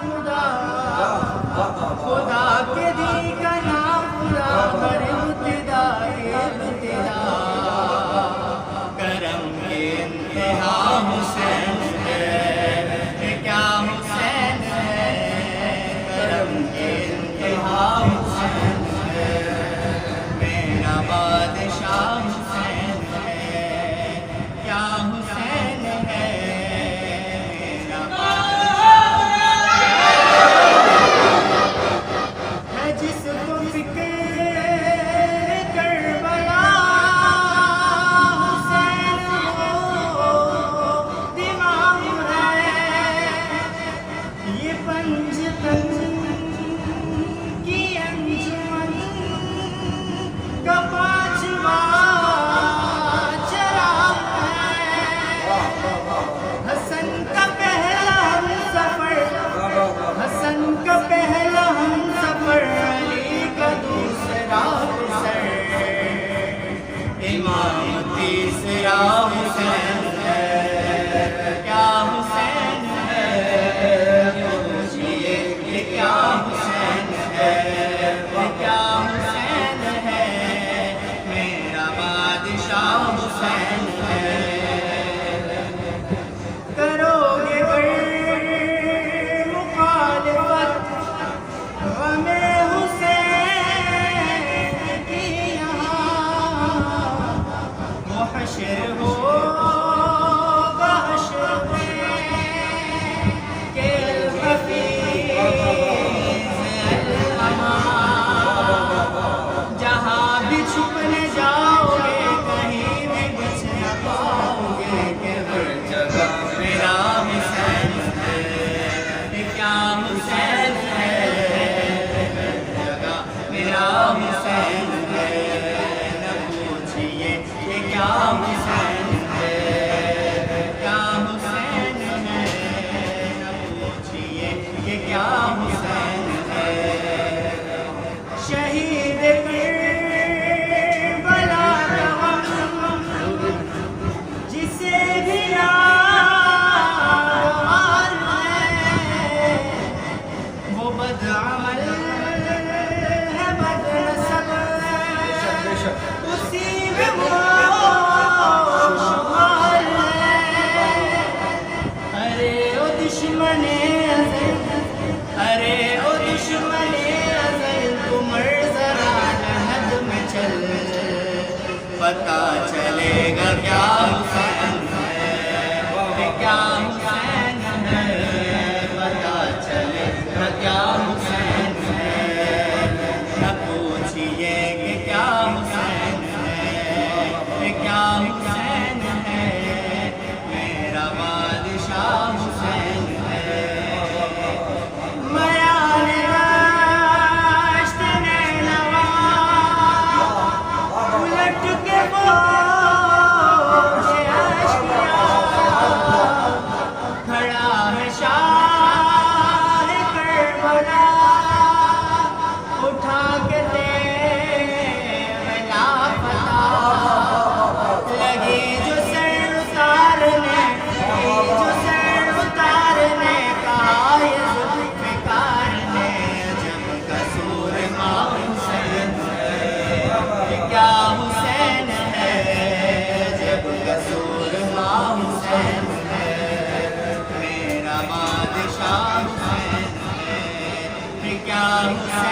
खुदा, खुदा के दी का नाम खुदा, हर इब्तिदाए इब्तिदा, करम के इंतहा हुसैन है, क्या हुसैन है, करम के इंतहा हुसैन है, मेरा बादशाह हुसैन है, क्या हुसैन है, मेरा बादशाह है, जिसको फिक्र करबला हुसैन हो दिमाग है, ये पंजतन की अंजुमन का पांचवा चराग है, हसन का पहला हम सफर, हसन का पहला हम सफर, अली का दूसरा सर, इमाम तीसरा हुसैन है, क्या हुसैन है, पूछिए कि क्या हुसैन है, क्या हुसैन है, मेरा बादशाह हुसैन है, करोगे गर मुखालिफत गमे हुसैन की यहाँ, वो हश्र होगा हश्र में के हफीज़ अल-अमान, जहाँ भी छुपने जाओगे कहीं भी बच न पाओगे, कि हर जगह मेरा हुसैन है, क्या हुसैन है, हर जगह मेरा हुसैन है, न पूछिए कि क्या हुसैन है, क्या हुसैन है, न पूछिए कि क्या हुसैन है, शहीद करबला का हम जिसे भी यार है, वो बदअमल है बदनसब, उसी में वो शुमार है, अरे ओ दुश्मने अज़ल, अरे ओ दुश्मने अज़ल, तुमर ज़रा नहद में चल, पता चलेगा क्या हुसैन है, क्या हुसैन है, पता चलेगा क्या हुसैन है, न पूछिए कि क्या हुसैन है, क्या हुसैन है, मेरा बादशाह हुसैन है, मयान दाश्त नैनवा उलट के बोश अश्किया, खड़ा है शाह करबला, उठा के तेरा पता, लगी जो सर उतारने, जो सर उतारने, कहा ये जुल्फ़िकार ने, जब कसूर माँ हुसैन है, क्या हुसैन है, जब कसूर माँ हुसैन है, मेरा बादशाह हुसैन है, क्या हुसैन